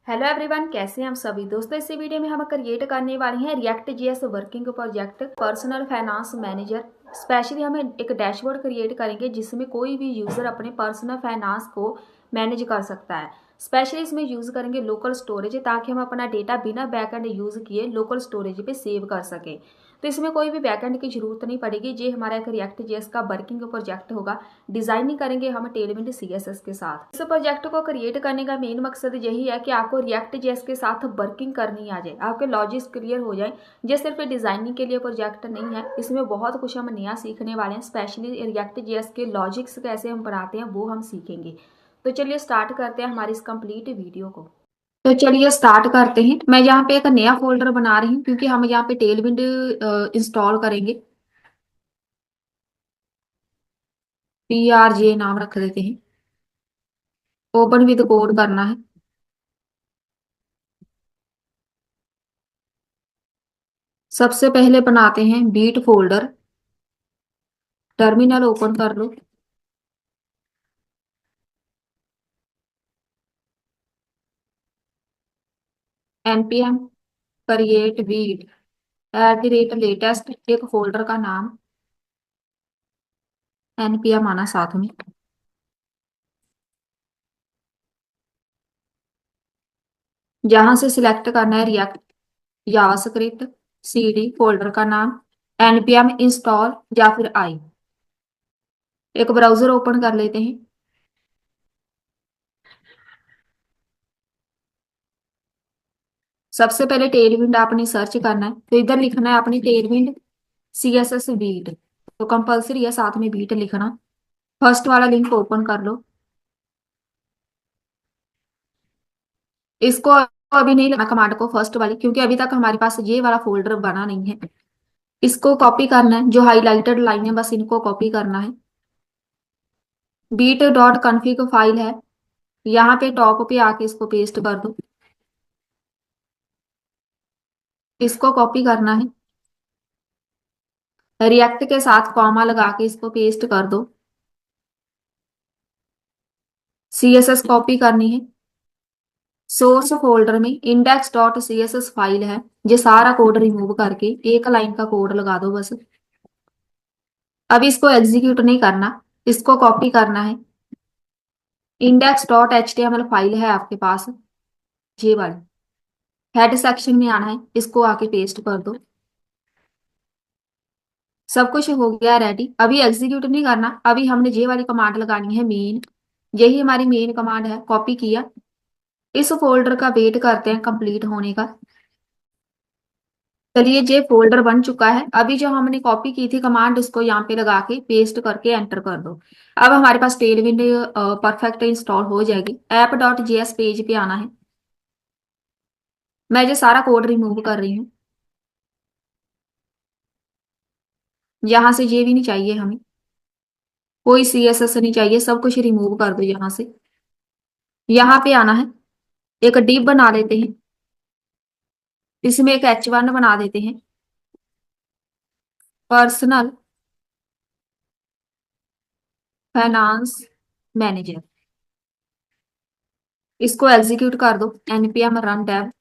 Hello everyone, कैसे हैं हम सभी दोस्तों। इस वीडियो में हम क्रिएट करने वाले हैं react JS working project personal finance manager. Specially हम एक डैशबोर्ड क्रिएट करेंगे जिसमें कोई भी यूजर अपने पर्सनल फाइनेंस को मैनेज कर सकता है। स्पेशली इसमें यूज करेंगे लोकल स्टोरेज ताकि हम अपना डेटा बिना बैकएंड यूज किए लोकल स्टोरेज पे सेव कर सकें। तो इसमें कोई भी बैकएंड की जरूरत नहीं पड़ेगी। ये हमारा एक रिएक्ट जेएस का वर्किंग प्रोजेक्ट होगा। डिजाइनिंग करेंगे हम टेलविंड सीएसएस के साथ। इस प्रोजेक्ट को क्रिएट करने का मेन मकसद यही है कि आपको रिएक्ट जेएस के साथ वर्किंग करनी आ जाए, आपके लॉजिक्स क्लियर हो जाए। ये सिर्फ डिजाइनिंग के लिए प्रोजेक्ट नहीं है, इसमें बहुत कुछ हम नया सीखने वाले हैं। स्पेशली रिएक्ट जेएस के लॉजिक्स कैसे हम बनाते हैं वो हम सीखेंगे। तो चलिए स्टार्ट करते हैं हमारी इस कंप्लीट वीडियो को। तो चलिए स्टार्ट करते हैं। मैं यहाँ पे एक नया फोल्डर बना रही हूँ क्योंकि हम यहाँ पे टेलविंड इंस्टॉल करेंगे। PRJ नाम रख देते हैं। ओपन विद कोड करना है। सबसे पहले बनाते हैं बीट फोल्डर। टर्मिनल ओपन कर लो। npm क्रिएट बीट @लेटेस्ट एक फोल्डर का नाम npm आना साथ में। जहां से सिलेक्ट करना है रिएक्ट जावास्क्रिप्ट cd फोल्डर का नाम npm इंस्टॉल या फिर आई। एक ब्राउजर ओपन कर लेते हैं। सबसे पहले टेलविंड आपने सर्च करना है तो इधर लिखना है अपनी टेलविंड CSS बीट। तो कंपलसरी है साथ में बीट लिखना। फर्स्ट वाला लिंक ओपन कर लो। इसको अभी नहीं लेना कमांड को फर्स्ट वाली, क्योंकि अभी तक हमारे पास ये वाला फोल्डर बना नहीं है। इसको कॉपी करना है, जो हाईलाइटेड लाइन है बस इनको कॉपी करना है। बीट.config फाइल है, यहाँ पे टॉप पे आके इसको पेस्ट कर दो। इसको कॉपी करना है, रिएक्ट के साथ कॉमा लगा के इसको पेस्ट कर दो। CSS कॉपी करनी है। सोर्स फोल्डर में index.css फाइल है। ये सारा कोड रिमूव करके एक लाइन का कोड लगा दो बस। अब इसको एग्जीक्यूट नहीं करना, इसको कॉपी करना है। index.html फाइल है आपके पास, ये वाली। हेड सेक्शन में आना है, इसको आके पेस्ट कर दो। सब कुछ हो गया रेडी। अभी एग्जीक्यूट नहीं करना, अभी हमने ये वाली कमांड लगानी है मेन। यही हमारी मेन कमांड है। कॉपी किया, इस फोल्डर का वेट करते हैं कंप्लीट होने का। चलिए ये फोल्डर बन चुका है। अभी जो हमने कॉपी की थी कमांड उसको यहाँ पे लगा के पेस्ट करके एंटर कर दो। अब हमारे पास टेलविंड परफेक्ट इंस्टॉल हो जाएगी। app.js पेज पे आना है। मैं ये सारा कोड रिमूव कर रही हूँ। यहाँ से ये भी नहीं चाहिए हमें, कोई CSS नहीं चाहिए, सब कुछ रिमूव कर दो यहाँ से। यहाँ पे आना है, एक डिव बना लेते हैं। इसमें एक H1 बना देते हैं, पर्सनल फाइनेंस मैनेजर। इसको एग्जीक्यूट कर दो, npm रन dev।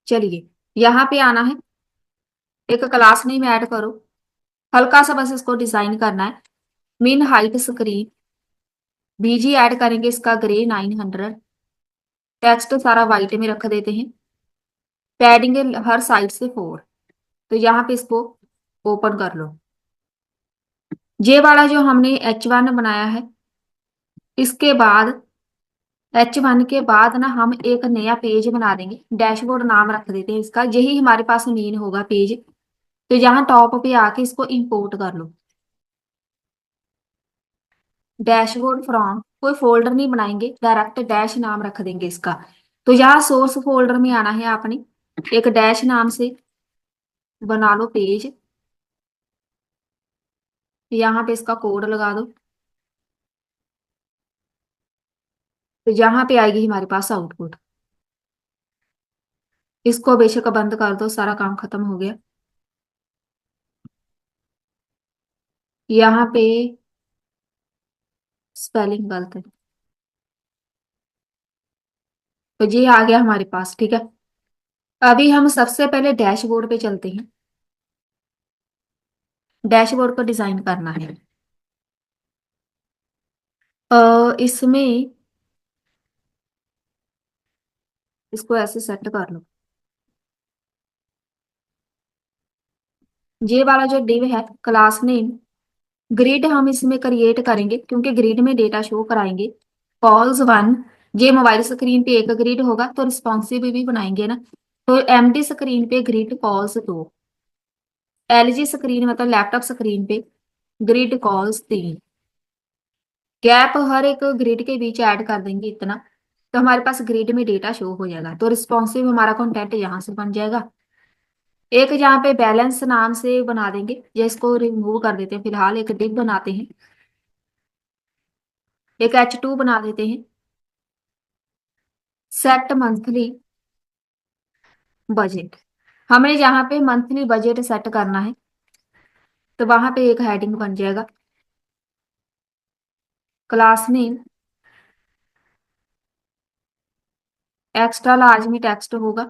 चलिए यहाँ पे आना है, एक क्लास नेम ऐड करो। हल्का सा बस इसको डिजाइन करना है। मिन हाइट स्क्रीन बीजी ऐड करेंगे, इसका ग्रे 900। टेक्स्ट सारा वाइट में रख देते हैं। पैडिंग हर साइड से 4। तो यहाँ पे इसको ओपन कर लो। ये वाला जो हमने H1 बनाया है, इसके बाद H1 के बाद ना हम एक नया पेज बना देंगे। डैशबोर्ड नाम रख देते हैं इसका, यही हमारे पास मेन होगा पेज। तो यहाँ टॉप पे आके इसको इंपोर्ट कर लो। डैशबोर्ड फ्रॉम कोई फोल्डर नहीं बनाएंगे, डायरेक्ट डैश नाम रख देंगे इसका। तो यहाँ सोर्स फोल्डर में आना है आपने, एक डैश नाम से बना लो पेज। यहाँ पे इसका कोड लगा दो। तो यहाँ पे आएगी हमारे पास आउटपुट। इसको बेशक बंद कर दो, सारा काम खत्म हो गया। यहाँ पे स्पेलिंग गलत है। तो ये आ गया हमारे पास, ठीक है। अभी हम सबसे पहले डैशबोर्ड पे चलते हैं। डैशबोर्ड को डिजाइन करना है। इसमें इसको ऐसे सेट कर लो। ये वाला जो डिव है, क्लास नेम, ग्रिड हम इसमें क्रिएट करेंगे क्योंकि ग्रिड में डेटा शो कराएंगे। कॉल्स वन, ये मोबाइल स्क्रीन पे एक ग्रिड होगा तो रिस्पॉन्सिव भी बनाएंगे ना। तो एमडी स्क्रीन पे ग्रिड कॉल्स दो, एलजी स्क्रीन मतलब लैपटॉप स्क्रीन पे ग्रिड कॉल्स तीन। गैप हर एक ग्रिड के बीच ऐड कर देंगे इतना, तो हमारे पास ग्रिड में डेटा शो हो जाएगा। तो रिस्पॉन्सिव हमारा कंटेंट यहाँ से बन जाएगा। एक यहाँ पे बैलेंस नाम से बना देंगे, या इसको रिमूव कर देते हैं, फिलहाल एक डिव बनाते हैं। एक H2 बना देते हैं। सेट मंथली बजट, हमें यहाँ पे मंथली बजट सेट करना है, तो वहां पे एक हेडिंग बन जाएगा। क्लास नेम एक्स्ट्रा लार्ज में टेक्स्ट होगा।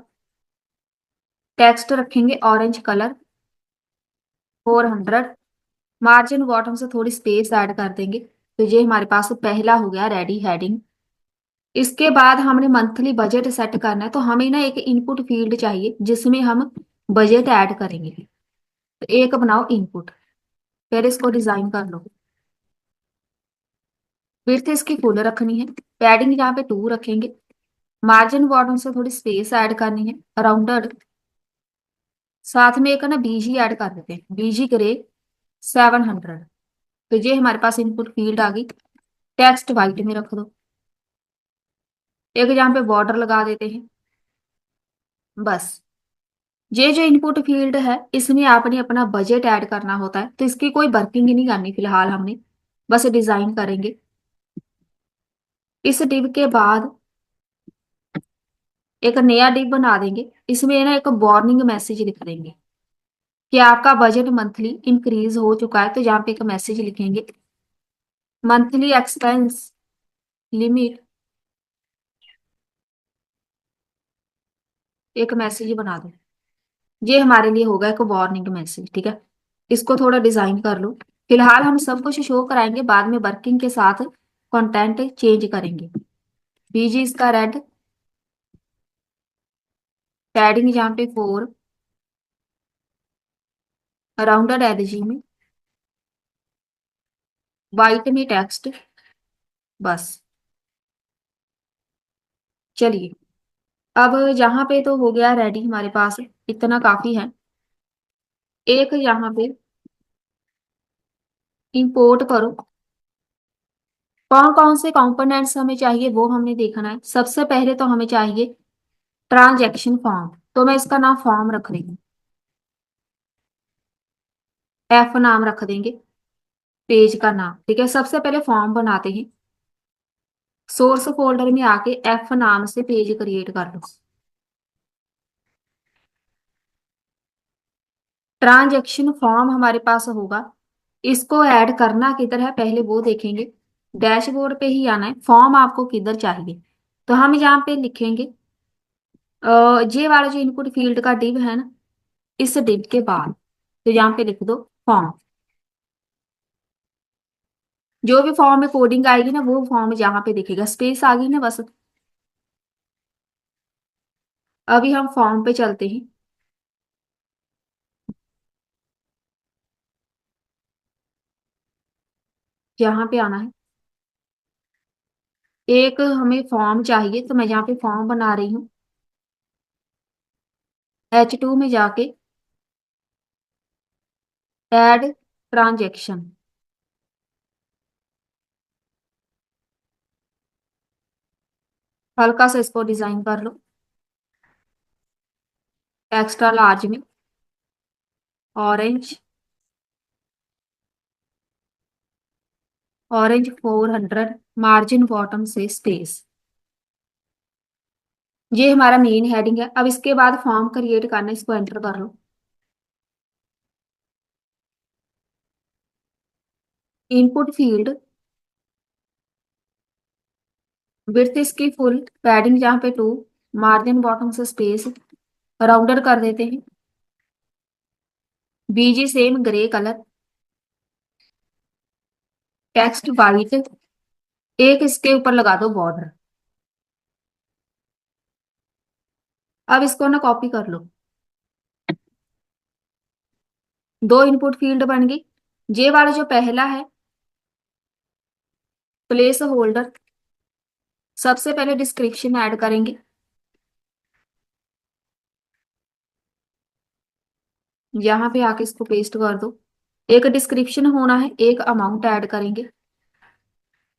टेक्स्ट रखेंगे ऑरेंज कलर, 400। मार्जिन बॉटम से थोड़ी स्पेस ऐड कर देंगे। तो ये हमारे पास पहला हो गया रेडी हेडिंग। इसके बाद हमने मंथली बजट सेट करना है, तो हमें ना एक इनपुट फील्ड चाहिए जिसमें हम बजट ऐड करेंगे। तो एक बनाओ इनपुट, फिर इसको डिजाइन कर लो। विड्थ इसकी फुल रखनी है। पैडिंग यहाँ पे 2 रखेंगे। मार्जिन बॉटम से थोड़ी स्पेस ऐड करनी है, राउंडेड। साथ में एक ना बीजी ऐड कर देते हैं, बीजी ग्रे 700। तो ये हमारे पास इनपुट फील्ड आ गई। टेक्स्ट वाइट में रख दो। एक यहाँ पे बॉर्डर लगा देते हैं, बस। ये जो इनपुट फील्ड है इसमें आपने अपना बजट ऐड करना होता है, तो इसकी कोई वर्किंग नहीं करनी फिलहाल, हमने बस डिजाइन करेंगे। इस डिव के बाद एक नया डिव बना देंगे, इसमें ना एक वार्निंग मैसेज लिख देंगे कि आपका बजट मंथली इंक्रीज हो चुका है। तो यहाँ पे एक मैसेज लिखेंगे, मंथली एक्सपेंस लिमिट, एक मैसेज बना दो। ये हमारे लिए होगा एक वार्निंग मैसेज, ठीक है। इसको थोड़ा डिजाइन कर लो। फिलहाल हम सब कुछ शो कराएंगे, बाद में वर्किंग के साथ कंटेंट चेंज करेंगे। बीजी इसका रेड, पैडिंग यहाँ पे 4, राउंडेड एलजी में, वाइट में टेक्स्ट, बस। चलिए, अब यहाँ पे तो हो गया रेडी हमारे पास, इतना काफी है। एक यहाँ पे इंपोर्ट करो। कौन कौन से कंपोनेंट्स हमें चाहिए वो हमने देखना है। सबसे पहले तो हमें चाहिए ट्रांजैक्शन फॉर्म, तो मैं इसका नाम फॉर्म रख रही हूँ, एफ नाम रख देंगे पेज का नाम, ठीक है। सबसे पहले फॉर्म बनाते हैं। सोर्स फोल्डर में आके एफ नाम से पेज क्रिएट कर लो। ट्रांजैक्शन फॉर्म हमारे पास होगा, इसको ऐड करना किधर है पहले वो देखेंगे। डैशबोर्ड पे ही आना है, फॉर्म आपको किधर चाहिए। तो हम यहाँ पे लिखेंगे ये वाला जो इनपुट फील्ड का डिव है ना, इस डिव के बाद तो यहाँ पे लिख दो फॉर्म। जो भी फॉर्म में कोडिंग आएगी ना वो फॉर्म यहाँ पे दिखेगा, स्पेस आ गई ना बस। अभी हम फॉर्म पे चलते हैं। यहाँ पे आना है, एक हमें फॉर्म चाहिए, तो मैं यहाँ पे फॉर्म बना रही हूँ। H2 में जाके ऐड ट्रांजेक्शन, हल्का सा इसको डिजाइन कर लो एक्स्ट्रा लार्ज में, ऑरेंज, ऑरेंज 400। मार्जिन बॉटम से स्पेस। ये हमारा मेन हेडिंग है। अब इसके बाद फॉर्म क्रिएट करना है, इसको एंटर कर लो। इनपुट फील्ड विड्थ इसकी फुल, पैडिंग जहाँ पे 2, मार्जिन बॉटम से स्पेस, राउंडर कर देते हैं। BG same grey colour, text white, एक इसके ऊपर लगा दो बॉर्डर। अब इसको ना कॉपी कर लो। दो इनपुट फील्ड बन गई। जे वाला जो पहला है, प्लेस होल्डर, सबसे पहले डिस्क्रिप्शन ऐड करेंगे। यहाँ पे आके इसको पेस्ट कर दो। एक डिस्क्रिप्शन होना है, एक अमाउंट ऐड करेंगे।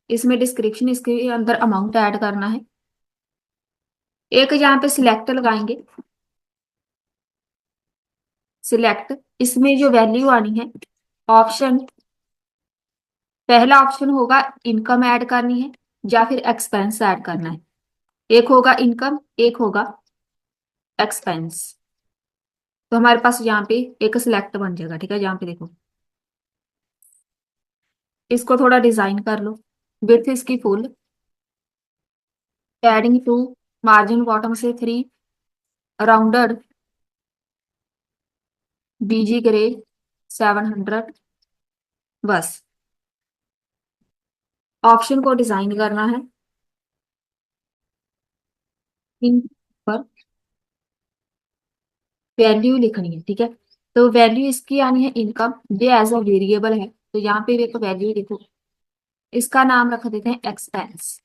इसमें डिस्क्रिप्शन, इसके अंदर अमाउंट ऐड करना है। एक यहाँ पे सिलेक्ट लगाएंगे। सिलेक्ट, इसमें जो वैल्यू आनी है, ऑप्शन, पहला ऑप्शन होगा इनकम ऐड करनी है या फिर एक्सपेंस ऐड करना है। एक होगा इनकम, एक होगा एक्सपेंस। तो हमारे पास यहाँ पे एक सिलेक्ट बन जाएगा, ठीक है। यहाँ पे देखो, इसको थोड़ा डिजाइन कर लो। विड्थ इसकी फुल, पैडिंग 2, मार्जिन बॉटम से 3, राउंडर, बीजी ग्रे 700। बस, ऑप्शन को डिजाइन करना है। इन पर वैल्यू लिखनी है, ठीक है। तो वैल्यू इसकी आनी है इनकम, ये एज अ वेरिएबल है, तो यहाँ पे भी एक वैल्यू लिखो। इसका नाम रख देते हैं एक्सपेंस।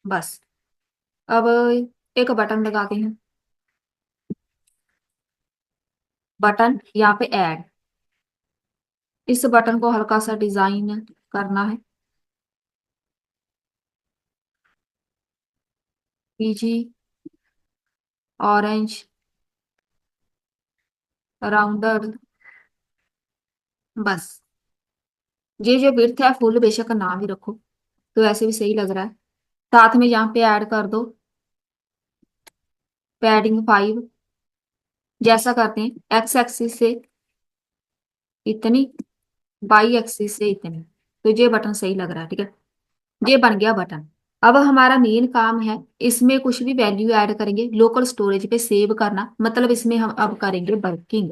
बस, अब एक बटन लगाते हैं। बटन यहाँ पे ऐड, इस बटन को हल्का सा डिजाइन करना है। PG orange, rounder. बस, ये जो विड्थ है फुल, बेशक नाम ही रखो, तो ऐसे भी सही लग रहा है। साथ में यहाँ पे ऐड कर दो पैडिंग 5। जैसा करते हैं, एक्स एक्सिस से इतनी, वाई एक्सिस से इतनी। तो ये बटन सही लग रहा है, ठीक है। ये बन गया बटन। अब हमारा मेन काम है, इसमें कुछ भी वैल्यू ऐड करेंगे, लोकल स्टोरेज पे सेव करना। मतलब इसमें हम अब करेंगे वर्किंग।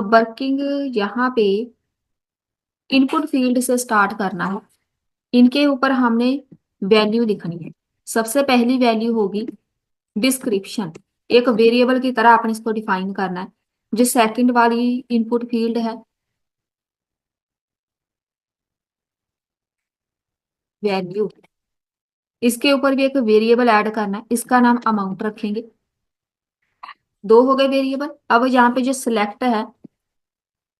वर्किंग यहाँ पे इनपुट फील्ड से स्टार्ट करना है। इनके ऊपर हमने वैल्यू लिखनी है। सबसे पहली वैल्यू होगी डिस्क्रिप्शन, एक वेरिएबल की तरह आपने इसको डिफाइन करना है। जो सेकंड वाली इनपुट फील्ड है, वैल्यू, इसके ऊपर भी एक वेरिएबल ऐड करना है, इसका नाम अमाउंट रखेंगे। दो हो गए वेरिएबल। अब यहाँ पे जो सिलेक्ट है,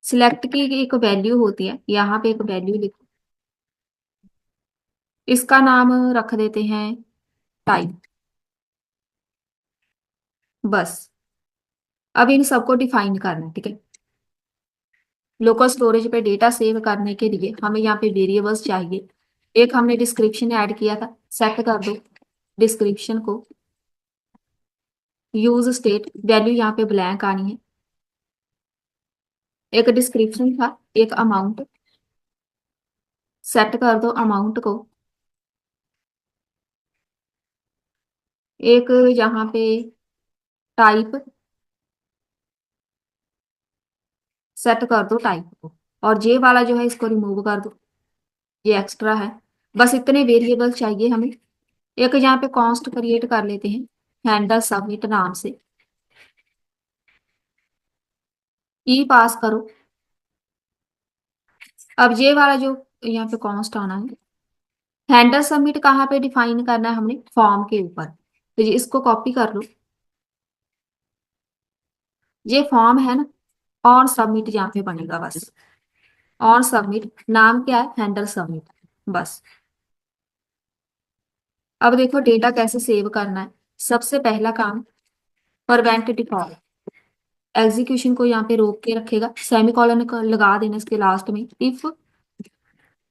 सिलेक्ट की एक वैल्यू होती है, यहाँ पे एक वैल्यू लिखो। इसका नाम रख देते हैं टाइप। बस, अब इन सबको डिफाइन करना है, ठीक है। लोकल स्टोरेज पे डेटा सेव करने के लिए हमें यहाँ पे वेरिएबल्स चाहिए। एक हमने डिस्क्रिप्शन ऐड किया था, सेट कर दो डिस्क्रिप्शन को। यूज स्टेट, वैल्यू यहाँ पे ब्लैंक आनी है। एक डिस्क्रिप्शन था, एक अमाउंट, सेट कर दो अमाउंट को। एक यहाँ पे टाइप, सेट कर दो टाइप को। और जे वाला जो है इसको रिमूव कर दो, ये एक्स्ट्रा है। बस इतने वेरिएबल चाहिए हमें। एक यहाँ पे कॉन्स्ट क्रिएट कर लेते हैं, हैंडल सबमिट नाम से। ई पास करो। अब ये वाला जो यहाँ पे कॉन्स्ट आना है, हैंडल सबमिट कहाँ पे डिफाइन करना है हमने, फॉर्म के ऊपर। तो ये इसको कॉपी कर लो। ये फॉर्म है ना, और सबमिट यहाँ पे बनेगा बस। और सबमिट, नाम क्या है, हैंडल सबमिट। बस, अब देखो डेटा कैसे सेव करना है। सबसे पहला काम, प्रिवेंट डिफॉल्ट, एग्जीक्यूशन को यहाँ पे रोक के रखेगा। सेमीकोलन लगा देना इसके लास्ट में। इफ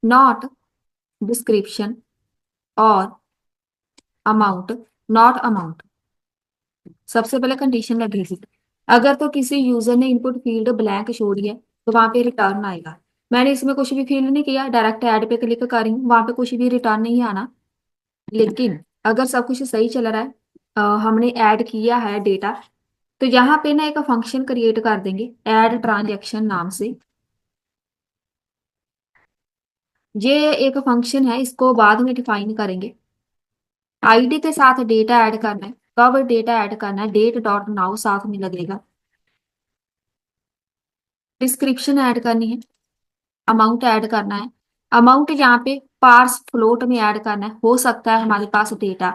नॉट डिस्क्रिप्शन और अमाउंट, नॉट अमाउंट, सबसे पहले कंडीशन लगेगी। अगर तो किसी यूजर ने इनपुट फील्ड ब्लैंक छोड़ी है, तो वहां पे रिटर्न आएगा। मैंने इसमें कुछ भी फिल नहीं किया, डायरेक्ट ऐड पे क्लिक कर रही हूँ, वहां पे कुछ भी रिटर्न नहीं आना। लेकिन अगर सब कुछ सही चल रहा है, हमने ऐड किया है डेटा, तो यहाँ पे ना एक फंक्शन क्रिएट कर देंगे ऐड ट्रांजेक्शन नाम से। ये एक फंक्शन है, इसको बाद में डिफाइन करेंगे। आईडी के साथ डेटा ऐड करना है। कब डेटा ऐड करना है, डेट डॉट नाउ साथ में लगेगा। डिस्क्रिप्शन ऐड करनी है। अमाउंट ऐड करना है। अमाउंट यहाँ पे पार्स फ्लोट में ऐड करना है। हो सकता है हमारे पास डेटा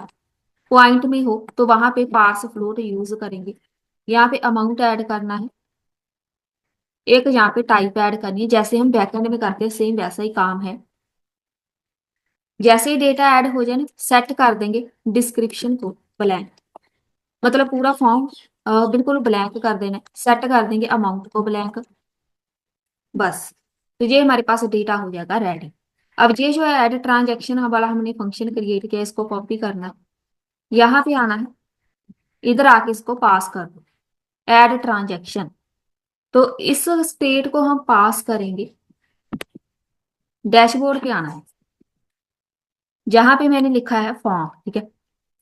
पॉइंट में हो तो वहां पे पार्स फ्लोट यूज करेंगे। यहाँ पे अमाउंट ऐड करना है। एक यहाँ पे टाइप ऐड करनी है, जैसे हम बैकएंड में करते हैं सेम वैसा ही काम है। जैसे ही डेटा ऐड हो जाए ना, सेट कर देंगे डिस्क्रिप्शन को ब्लैंक, मतलब पूरा फॉर्म बिल्कुल ब्लैंक कर देना है। सेट कर देंगे अमाउंट को ब्लैंक, बस। तो ये हमारे पास डेटा हो जाएगा रेडी। अब ये जो है ऐड ट्रांजेक्शन वाला हमने फंक्शन क्रिएट किया, इसको कॉपी करना है, यहाँ पे आना है, इधर आके इसको पास कर दो, ऐड ट्रांजेक्शन। तो इस स्टेट को हम पास करेंगे, डैशबोर्ड पे आना है, जहां पे मैंने लिखा है फॉर्म, ठीक है।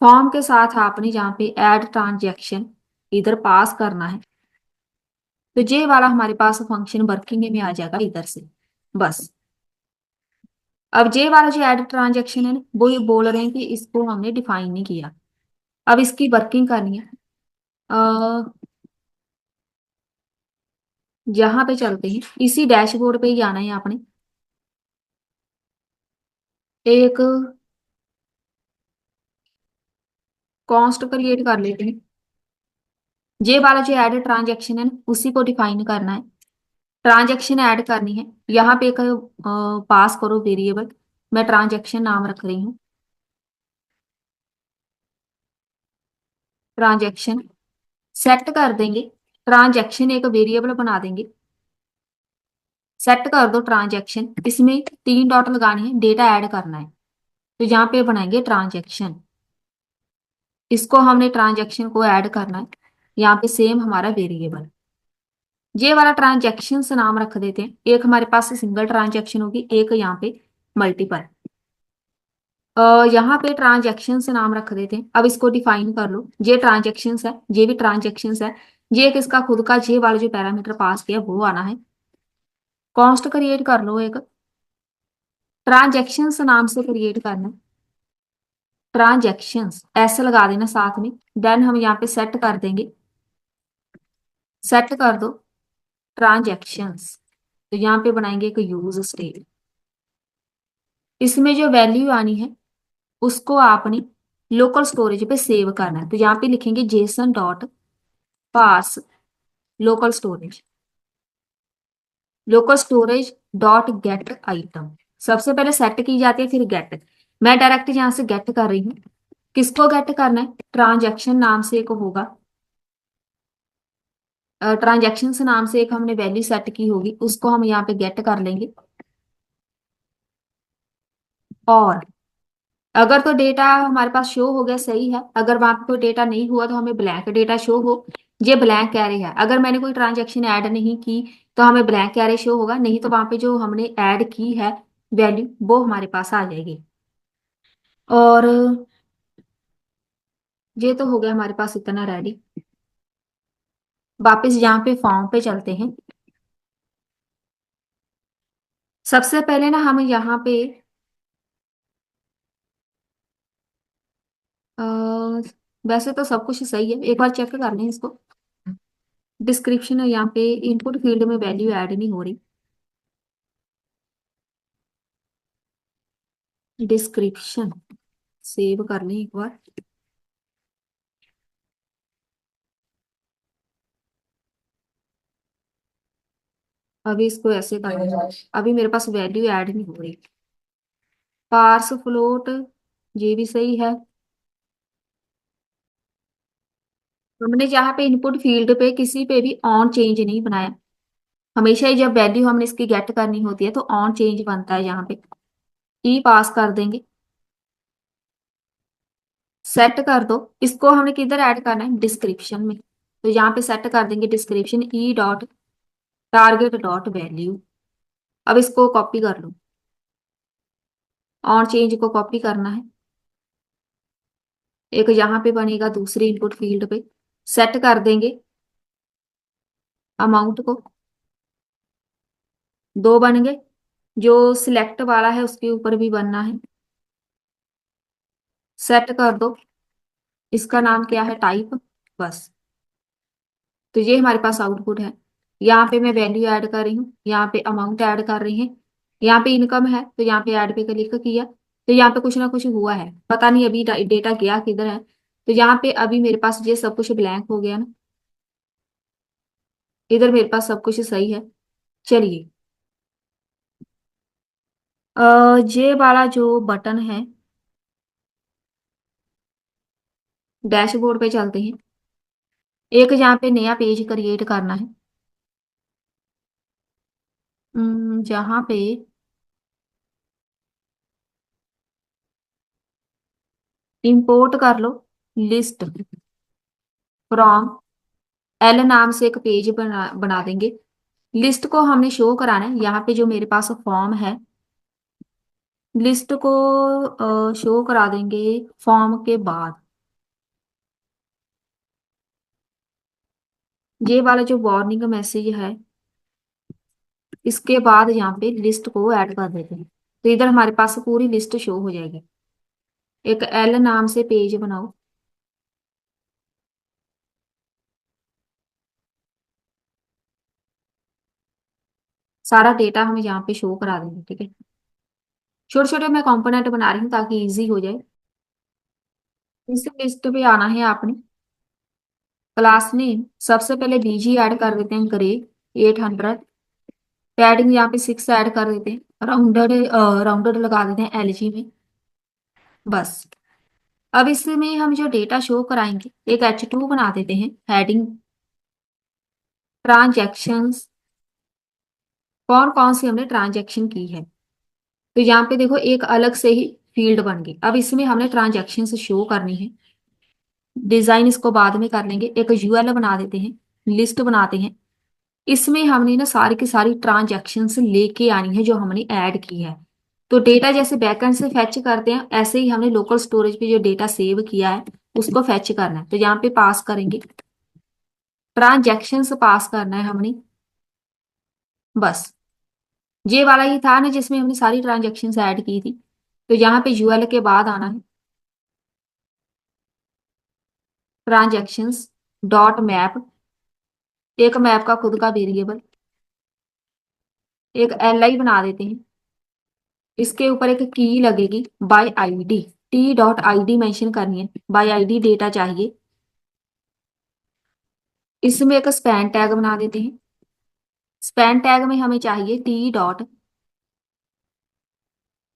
फॉर्म के साथ आपने जहाँ पे ऐड ट्रांजेक्शन इधर पास करना है, तो ये वाला हमारे पास फंक्शन वर्किंग में आ जाएगा इधर से, बस। अब ये वाला जो ऐड ट्रांजेक्शन है ना, वो ये बोल रहे हैं कि इसको हमने डिफाइन नहीं किया। अब इसकी वर्किंग करनी है। यहाँ पे चलते हैं, इसी डैशबोर्ड पे ही आना है आपने। एक कॉन्स्ट क्रिएट कर लेते हैं। ये वाला जो ऐड ट्रांजेक्शन है ना, उसी को डिफाइन करना है। ट्रांजेक्शन ऐड करनी है, यहाँ पे एक पास करो वेरिएबल, मैं ट्रांजेक्शन नाम रख रही हूँ। ट्रांजेक्शन सेट कर देंगे, ट्रांजेक्शन एक वेरिएबल बना देंगे। सेट कर दो ट्रांजेक्शन, इसमें 3 डॉट लगानी है, डेटा ऐड करना है, तो यहाँ पे बनाएंगे ट्रांजेक्शन। इसको हमने ट्रांजेक्शन को ऐड करना है, यहाँ पे सेम हमारा वेरिएबल। ये वाला ट्रांजेक्शन से नाम रख देते हैं, एक हमारे पास सिंगल ट्रांजेक्शन होगी, एक यहाँ पे मल्टीपल। यहाँ पे ट्रांजेक्शन से नाम रख देते हैं। अब इसको डिफाइन कर लो, ये ट्रांजेक्शन है, ये भी ट्रांजेक्शन है। ये एक इसका खुद का जे वाला जो पैरामीटर पास किया वो आना है। कॉन्स्ट क्रिएट कर लो, एक ट्रांजेक्शन नाम से क्रिएट करना। ट्रांजेक्शन्स ऐसे लगा देना साथ में, देन हम यहाँ पे सेट कर देंगे। सेट कर दो ट्रांजेक्शन्स, तो यहाँ पे बनाएंगे एक यूज स्टेट। इसमें जो वैल्यू आनी है उसको आपने लोकल स्टोरेज पे सेव करना है, तो यहाँ पे लिखेंगे JSON dot parse local storage. Local storage dot get item सबसे पहले सेट की जाती है, फिर गेट। मैं डायरेक्ट यहाँ से गेट कर रही हूँ। किसको गेट करना है, ट्रांजैक्शन नाम से एक होगा, ट्रांजैक्शन नाम से एक हमने वैल्यू सेट की होगी, उसको हम यहाँ पे गेट कर लेंगे। और अगर तो डेटा हमारे पास शो हो गया सही है, अगर वहां पे कोई डेटा नहीं हुआ तो हमें ब्लैंक डेटा शो हो। ये ब्लैंक कैरे है, अगर मैंने कोई ट्रांजैक्शन ऐड नहीं की तो हमें ब्लैंक कैरे शो होगा, नहीं तो वहां पे जो हमने ऐड की है वैल्यू वो हमारे पास आ जाएगी। और ये तो हो गया हमारे पास इतना रेडी। वापस यहाँ पे फॉर्म पे चलते हैं। सबसे पहले ना हम यहाँ पे अ, वैसे तो सब कुछ सही है, एक बार चेक कर लें इसको। डिस्क्रिप्शन यहाँ पे इनपुट फील्ड में वैल्यू ऐड नहीं हो रही। डिस्क्रिप्शन सेव कर लें एक बार। अभी इसको ऐसे करना है, अभी मेरे पास वैल्यू ऐड नहीं हो रही। पार्स फ्लोट ये भी सही है। हमने जहाँ पे इनपुट फील्ड पे किसी पे भी ऑन चेंज नहीं बनाया। हमेशा ही जब वैल्यू हमने इसकी गेट करनी होती है तो ऑन चेंज बनता है, यहाँ पे ई पास कर देंगे। सेट कर दो, इसको हमने किधर ऐड करना है, डिस्क्रिप्शन में, तो यहाँ पे सेट कर देंगे description E dot target dot value. अब इसको कॉपी कर लो, और चेंज को कॉपी करना है। एक यहाँ पे बनेगा दूसरी इनपुट फील्ड पे, सेट कर देंगे अमाउंट को। दो बन गए। जो सिलेक्ट वाला है उसके ऊपर भी बनना है, सेट कर दो। इसका नाम क्या है, टाइप। बस। तो ये हमारे पास आउटपुट है। यहाँ पे मैं वैल्यू ऐड कर रही हूँ, यहाँ पे अमाउंट ऐड कर रही है, यहाँ पे इनकम है तो यहाँ पे ऐड पे क्लिक किया तो यहाँ पे कुछ ना कुछ हुआ है, पता नहीं अभी डेटा गया किधर है। तो यहाँ पे अभी मेरे पास ये सब कुछ ब्लैंक हो गया ना, इधर मेरे पास सब कुछ सही है। चलिए, ये वाला जो बटन है, डैशबोर्ड पे चलते हैं। एक यहाँ पे नया पेज क्रिएट करना है। जहाँ पे इंपोर्ट कर लो लिस्ट फ्रॉम एल नाम से एक पेज बना देंगे। लिस्ट को हमने शो कराना है, यहाँ पे जो मेरे पास फॉर्म है, लिस्ट को शो करा देंगे फॉर्म के बाद। ये वाला जो वार्निंग मैसेज है, इसके बाद यहाँ पे लिस्ट को ऐड कर देते हैं, तो इधर हमारे पास पूरी लिस्ट शो हो जाएगी। एक एल नाम से पेज बनाओ। सारा डेटा हमें यहाँ पे शो करा देंगे, ठीक है। छोटे छोटे मैं कंपोनेंट बना रही हूँ ताकि इजी हो जाए। इस लिस्ट पे आना है आपने, क्लास नेम सबसे पहले बीजी ऐड कर देते हैं, ग्रे 800। पैडिंग यहाँ पे 6 ऐड कर देते हैं, राउंडेड राउंडेड लगा देते हैं एलजी में। बस। अब इसमें हम जो डेटा शो कराएंगे, एक H2 बना देते हैं, हेडिंग ट्रांजैक्शंस। कौन कौन सी हमने ट्रांजैक्शन की है, तो यहाँ पे देखो एक अलग से ही फील्ड बन गई। अब इसमें हमने ट्रांजैक्शन शो करनी है। डिजाइन इसको बाद में कर लेंगे, एक यूएल बना देते हैं, लिस्ट बनाते हैं। इसमें हमने ना सारी की सारी ट्रांजैक्शंस लेके आनी है जो हमने ऐड की है। तो डेटा जैसे बैकएंड से फैच करते हैं, ऐसे ही हमने लोकल स्टोरेज पे जो डेटा सेव किया है उसको फैच करना है। तो यहाँ पे पास करेंगे, ट्रांजैक्शंस पास करना है हमने। बस। ये वाला ही था ना जिसमें हमने सारी ट्रांजैक्शंस ऐड की थी। तो यहाँ पे यूएल के बाद आना है ट्रांजैक्शंस डॉट मैप, एक मैप का खुद का वेरिएबल, एक एल बना देते हैं। इसके ऊपर एक की लगेगी bye ID, T dot ID mention करनी है, बाय आईडी डेटा चाहिए। इसमें एक स्पैन टैग बना देते हैं। स्पैन टैग में हमें चाहिए टी डॉट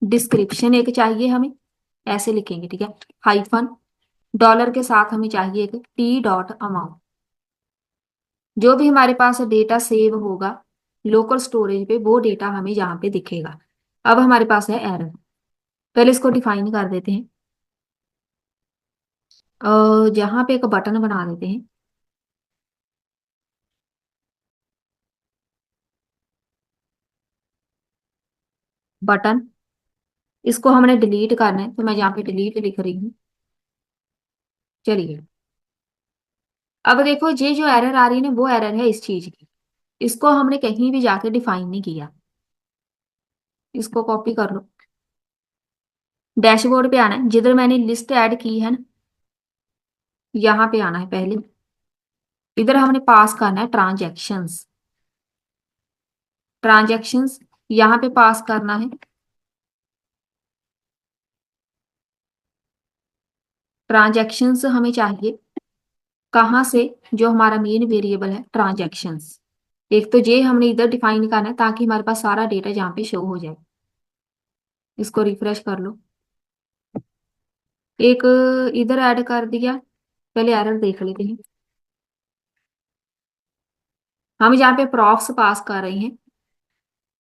डिस्क्रिप्शन, एक चाहिए हमें, ऐसे लिखेंगे, ठीक है। हाइफन डॉलर के साथ हमें चाहिए एक टी डॉट अमाउंट। जो भी हमारे पास डेटा सेव होगा लोकल स्टोरेज पे, वो डेटा हमें यहाँ पे दिखेगा। अब हमारे पास है एरर, पहले इसको डिफाइन कर देते हैं। जहाँ पे एक बटन बना देते हैं, बटन। इसको हमने डिलीट करना है तो मैं यहाँ पे डिलीट लिख रही हूँ। चलिए, अब देखो ये जो एरर आ रही है ना, वो एरर है इस चीज की। इसको हमने कहीं भी जाके डिफाइन नहीं किया। इसको कॉपी कर लो, डैशबोर्ड पे आना है, जिधर मैंने लिस्ट ऐड की है ना, यहाँ पे आना है पहले। इधर हमने पास करना है ट्रांजैक्शंस। ट्रांजैक्शंस यहाँ पे पास करना है। ट्रांजैक्शंस हमें चाहिए कहाँ से, जो हमारा मेन वेरिएबल है ट्रांजैक्शंस। एक तो ये हमने इधर डिफाइन करना है ताकि हमारे पास सारा डेटा यहाँ पे शो हो जाए। इसको रिफ्रेश कर लो। एक इधर ऐड कर दिया, पहले एरर देख लेते हैं। हम यहाँ पे प्रॉफ्स पास कर रहे हैं,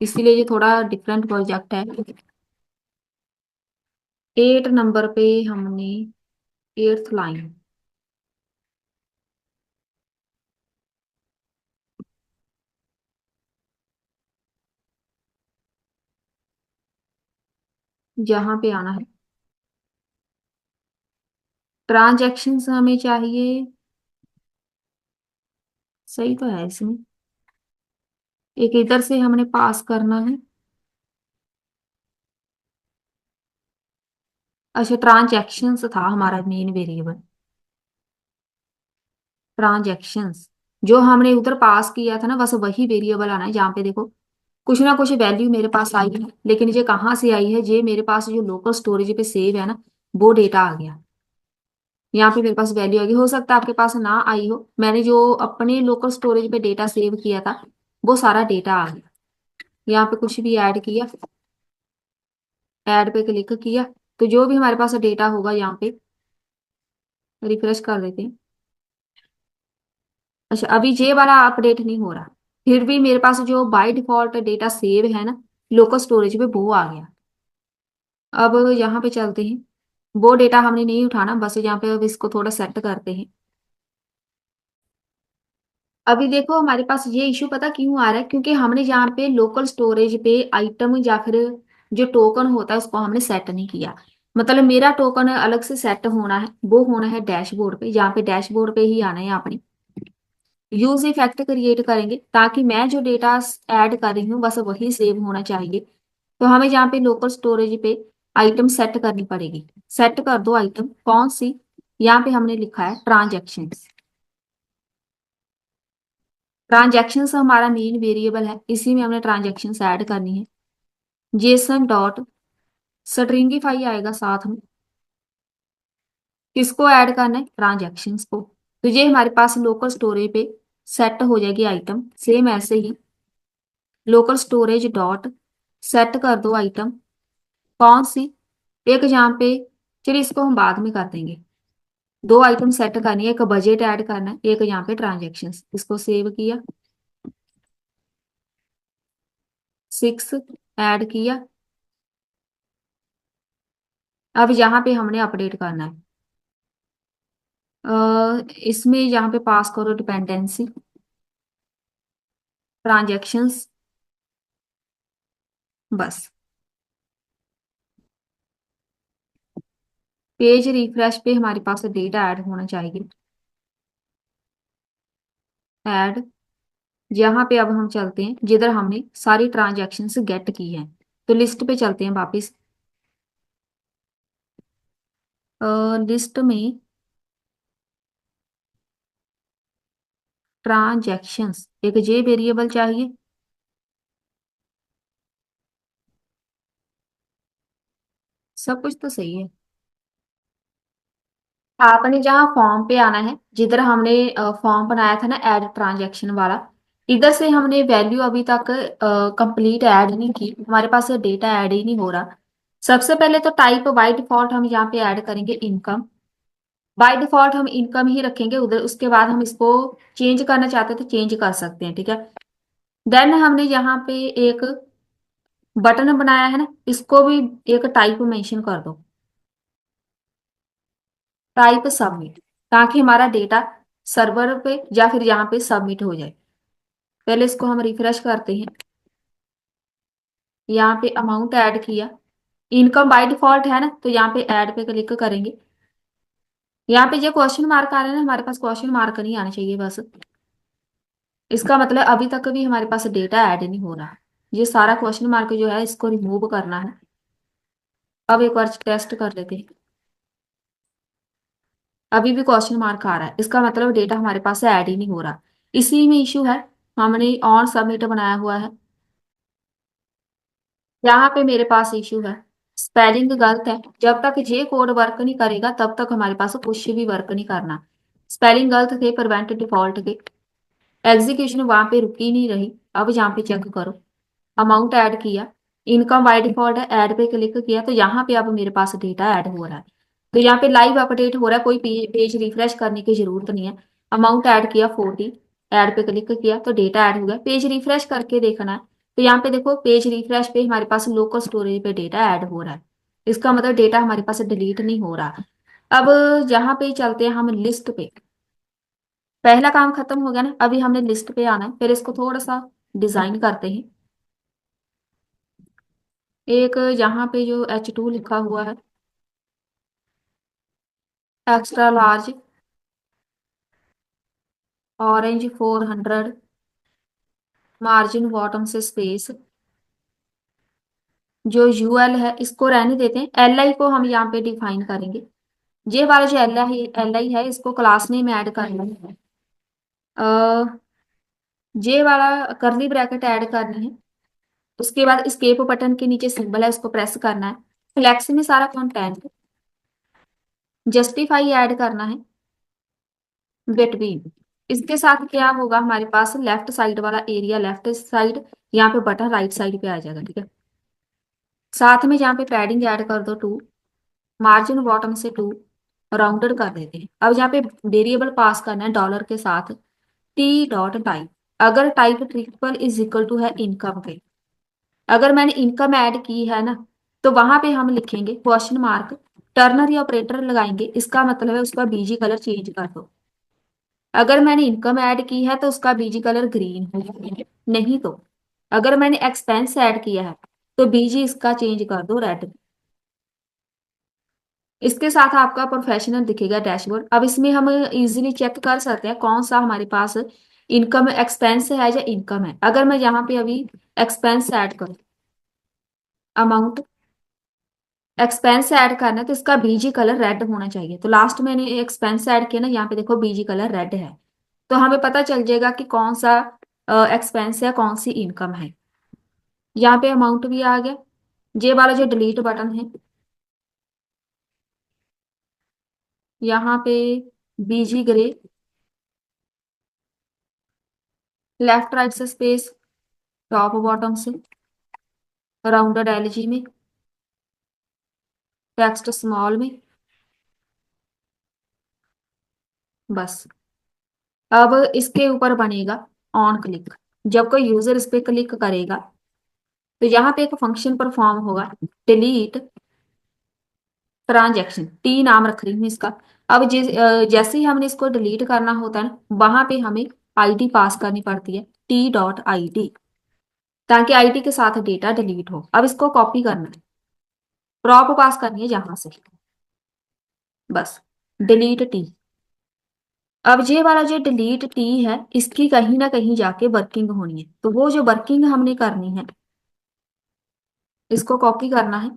इसीलिए ये थोड़ा डिफरेंट प्रोजेक्ट है। 8 नंबर पे हमने 8th लाइन, यहाँ पे आना है, ट्रांजैक्शंस हमें चाहिए, सही तो है इसमें, एक इधर से हमने पास करना है। अच्छा, ट्रांजैक्शंस था हमारा मेन वेरिएबल, ट्रांजैक्शंस जो हमने उधर पास किया था ना, बस वही वेरिएबल आना है। जहाँ पे देखो कुछ ना कुछ वैल्यू मेरे पास आई है, लेकिन ये कहाँ से आई है, ये मेरे पास जो लोकल स्टोरेज पे सेव है ना, वो डेटा आ गया। यहाँ पे मेरे पास वैल्यू आ गई, हो सकता है आपके पास ना आई हो। मैंने जो अपने लोकल स्टोरेज पे डेटा सेव किया था, वो सारा डेटा आ गया। यहाँ पे कुछ भी ऐड किया, ऐड पे क्लिक किया, तो जो भी हमारे पास डेटा होगा यहाँ पे, रिफ्रेश कर देते हैं। अच्छा, अभी ये वाला अपडेट नहीं हो रहा, फिर भी मेरे पास जो बाय डिफॉल्ट डेटा सेव है ना लोकल स्टोरेज पे, वो आ गया। अब यहाँ पे चलते हैं, वो डेटा हमने नहीं उठाना, बस यहाँ पे अब इसको थोड़ा सेट करते हैं। अभी देखो हमारे पास ये इशू पता क्यों आ रहा है, क्योंकि हमने यहाँ पे लोकल स्टोरेज पे आइटम या फिर जो टोकन होता है उसको हमने सेट नहीं किया। मतलब मेरा टोकन अलग से सेट होना है, वो होना है डैशबोर्ड पे, जहाँ पे डैशबोर्ड पे ही आना है आपने। यूज इफेक्ट क्रिएट करेंगे ताकि मैं जो डेटा ऐड कर रही हूँ बस वही सेव होना चाहिए। तो हमें यहाँ पे लोकल स्टोरेज पे आइटम सेट करनी पड़ेगी। सेट कर दो आइटम, कौन सी, यहाँ पे हमने लिखा है ट्रांजेक्शन्स। ट्रांजेक्शन्स हमारा मेन वेरिएबल है, इसी में हमने ट्रांजेक्शन्स ऐड करनी है। जेसन डॉट स्ट्रिंगिफाई आएगा साथ में, किसको ऐड करना है, ट्रांजेक्शन्स को। तो ये हमारे पास लोकल स्टोरेज पे सेट हो जाएगी आइटम। सेम ऐसे ही लोकल स्टोरेज डॉट सेट कर दो आइटम, कौन सी, एक यहाँ पे, चलिए इसको हम बाद में कर देंगे। दो आइटम सेट करनी है, एक बजट ऐड करना है, एक यहाँ पे ट्रांजेक्शन्स। इसको सेव किया, 6 ऐड किया। अब यहाँ पे हमने अपडेट करना है, इसमें यहाँ पे पास करो डिपेंडेंसी ट्रांजेक्शन्स, बस। पेज रिफ्रेश पे हमारे पास डेटा ऐड होना चाहिए, ऐड। यहाँ पे अब हम चलते हैं जिधर हमने सारी ट्रांजेक्शन्स गेट की हैं, तो लिस्ट पे चलते हैं वापस। लिस्ट में ट्रांजैक्शंस, एक जे वेरिएबल चाहिए। सब कुछ तो सही है। आपने जहाँ फॉर्म पे आना है, जिधर हमने फॉर्म बनाया था ना ऐड ट्रांजैक्शन वाला, इधर से हमने वैल्यू अभी तक कंप्लीट ऐड नहीं की, हमारे पास डेटा ऐड ही नहीं हो रहा। सबसे पहले तो टाइप बाय डिफॉल्ट हम यहाँ पे ऐड करेंगे इनकम। बाय डिफॉल्ट हम इनकम ही रखेंगे उधर, उसके बाद हम इसको चेंज करना चाहते हैं तो चेंज कर सकते हैं, ठीक है। देन हमने यहाँ पे एक बटन बनाया है ना, इसको भी एक टाइप मेंशन कर दो, टाइप सबमिट, ताकि हमारा डेटा सर्वर पे या फिर यहाँ पे सबमिट हो जाए। पहले इसको हम रिफ्रेश करते हैं, यहाँ पे अमाउंट ऐड किया, इनकम बाय डिफॉल्ट है ना, तो यहाँ पे ऐड पे क्लिक करेंगे। यहाँ पे जो क्वेश्चन मार्क आ रहा है ना, हमारे पास क्वेश्चन मार्क नहीं आना चाहिए बस। इसका मतलब अभी तक भी हमारे पास डेटा ऐड नहीं हो रहा। ये सारा क्वेश्चन मार्क जो है इसको रिमूव करना है। अब एक बार टेस्ट कर लेते हैं, अभी भी क्वेश्चन मार्क आ रहा है, इसका मतलब डेटा हमारे पास ऐड ही नहीं हो रहा। इसी में इशू है, हमने ऑन सबमिट बनाया हुआ है, यहाँ पे मेरे पास इशू है, स्पेलिंग गलत है। जब तक ये कोड वर्क नहीं करेगा तब तक हमारे पास कुछ भी वर्क नहीं करना। स्पेलिंग गलत थे, प्रिवेंट डिफॉल्ट के, एग्जीक्यूशन वहां पे रुकी नहीं रही। अब यहाँ पे चेक करो, अमाउंट ऐड किया, इनकम बाय डिफॉल्ट है, ऐड पे क्लिक किया, तो यहाँ पे अब मेरे पास डेटा ऐड हो रहा है। तो यहाँ पे लाइव अपडेट हो रहा है, कोई पेज रिफ्रेश करने की जरूरत नहीं है। अमाउंट ऐड किया 40, ऐड पे क्लिक किया तो डेटा ऐड हो गया। पेज रिफ्रेश करके देखना है, तो यहाँ पे देखो पेज रिफ्रेश पे हमारे पास लोकल स्टोरेज पे डेटा ऐड हो रहा है। इसका मतलब डेटा हमारे पास डिलीट नहीं हो रहा। अब यहाँ पे चलते हैं हम लिस्ट पे। पहला काम खत्म हो गया ना, अभी हमने लिस्ट पे आना है, फिर इसको थोड़ा सा डिजाइन करते हैं। एक यहाँ पे जो H2 लिखा हुआ है, extra large, orange 400, margin bottom से स्पेस, जो यूएल है इसको रहने देते हैं, एल आई को हम यहाँ पे डिफाइन करेंगे। जे वाला जो एल आई है इसको क्लास नेम ऐड करना है। जे वाला करली ब्रैकेट ऐड करनी है। उसके बाद escape बटन के नीचे सिंबल है, उसको प्रेस करना है। फ्लेक्स में सारा कंटेंट, जस्टिफाई ऐड करना है, बिटवीन। इसके साथ क्या होगा, हमारे पास लेफ्ट साइड वाला एरिया लेफ्ट साइड, यहाँ पे बटन राइट साइड पे आ जाएगा, ठीक है। साथ में यहाँ पे पैडिंग ऐड कर दो 2, मार्जिन बॉटम से 2, राउंडेड कर देते हैं। अब यहाँ पे वेरिएबल पास करना है डॉलर के साथ, टी डॉट टाइप। अगर type triple is equal to है इनकम के, अगर मैंने इनकम ऐड की है ना, तो वहां पे हम लिखेंगे क्वेश्चन मार्क, टर्नरी ऑपरेटर लगाएंगे, इसका मतलब है उसका बीजी कलर चेंज कर दो। अगर मैंने इनकम ऐड की है तो उसका बीजी कलर ग्रीन हो, नहीं तो अगर मैंने एक्सपेंस ऐड किया है तो बीजी इसका चेंज कर दो रेड। इसके साथ आपका प्रोफेशनल दिखेगा डैशबोर्ड। अब इसमें हम इजीली चेक कर सकते हैं कौन सा हमारे पास इनकम एक्सपेंस है या इनकम है। अगर मैं यहाँ पे अभी एक्सपेंस ऐड करूँ, अमाउंट एक्सपेंस ऐड करना है तो इसका बीजी कलर रेड होना चाहिए। तो लास्ट मैंने एक्सपेंस ऐड किया ना, यहाँ पे देखो बीजी कलर रेड है, तो हमें पता चल जाएगा कि कौन सा एक्सपेंस है कौन सी इनकम है। यहाँ पे अमाउंट भी आ गया। जे वाला जो डिलीट बटन है, यहाँ पे बीजी ग्रे, लेफ्ट राइट से स्पेस, टॉप बॉटम से, राउंडेड एलजी में, टेक्स्ट स्मॉल में, बस। अब इसके ऊपर बनेगा ऑन क्लिक। जब कोई यूजर इस पे क्लिक करेगा तो यहाँ पे एक फंक्शन परफॉर्म होगा, डिलीट ट्रांजैक्शन, टी नाम रख रही हूँ इसका। अब जैसे ही हमने इसको डिलीट करना होता है ना, वहां पे हमें आईडी पास करनी पड़ती है, टी डॉट आई डी, ताकि आईडी के साथ डेटा डिलीट हो। अब इसको कॉपी करना है, प्रॉप पास करनी है जहां से, बस, डिलीट टी। अब ये वाला जो डिलीट टी है इसकी कहीं ना कहीं जाके वर्किंग होनी है, तो वो जो वर्किंग हमने करनी है इसको कॉपी करना है।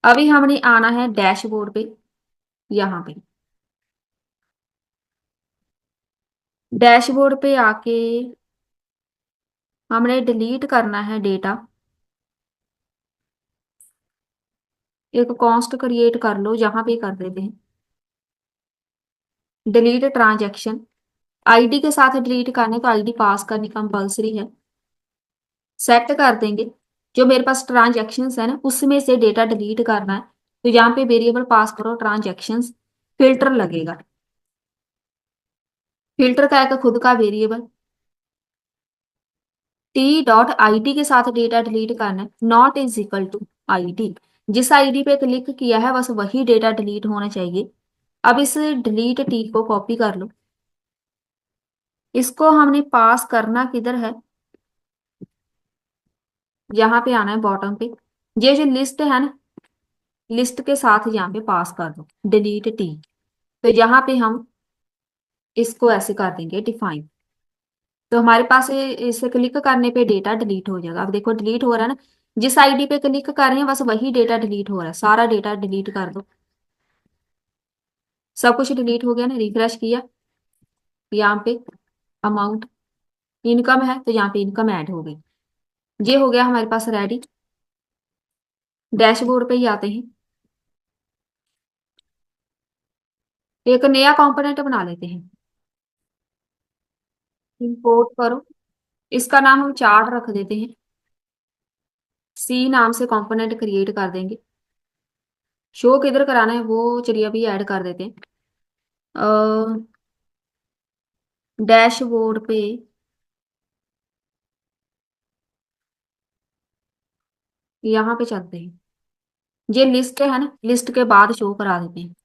अभी हमने आना है डैशबोर्ड पे, यहाँ पे डैशबोर्ड पे आके हमने डिलीट करना है डेटा। एक कॉन्स्ट क्रिएट कर लो, जहां पे कर देते हैं डिलीट ट्रांजैक्शन। आईडी के साथ डिलीट करने तो आईडी पास करनी कंपलसरी है, सेट कर देंगे। जो मेरे पास ट्रांजैक्शंस है ना उसमें से डेटा डिलीट करना है, तो यहाँ पे वेरिएबल पास करो ट्रांजैक्शंस, फिल्टर लगेगा। फिल्टर का एक खुद का variable, T dot I D के साथ डेटा डिलीट करना है, not is equal to I D. जिस आईडी पे क्लिक किया है बस वही डेटा डिलीट होना चाहिए। अब इस डिलीट टी को कॉपी कर लो, इसको हमने पास करना किधर है, यहाँ पे आना है बॉटम पे। ये जो लिस्ट है ना, लिस्ट के साथ यहाँ पे पास कर दो डिलीट टी। तो यहाँ पे हम इसको ऐसे कर देंगे डिफाइन। तो हमारे पास इसे क्लिक करने पे डेटा डिलीट हो जाएगा। अब देखो डिलीट हो रहा है ना, जिस आईडी पे क्लिक कर रहे हैं बस वही डेटा डिलीट हो रहा है, सारा डेटा डिलीट कर दो। सब कुछ डिलीट हो गया ना, रिफ्रेश किया, यहाँ पे अमाउंट इनकम है तो यहाँ पे इनकम ऐड हो गई। ये हो गया हमारे पास रेडी। डैशबोर्ड पे ही आते हैं, एक नया कंपोनेंट बना लेते हैं, इंपोर्ट करो। इसका नाम हम चार्ट रख देते हैं, सी नाम से कंपोनेंट क्रिएट कर देंगे। शो किधर कराना है वो चलिए अभी ऐड कर देते हैं। डैशबोर्ड पे यहाँ पे चलते हैं, ये लिस्ट है ना, लिस्ट के बाद शो करा देते हैं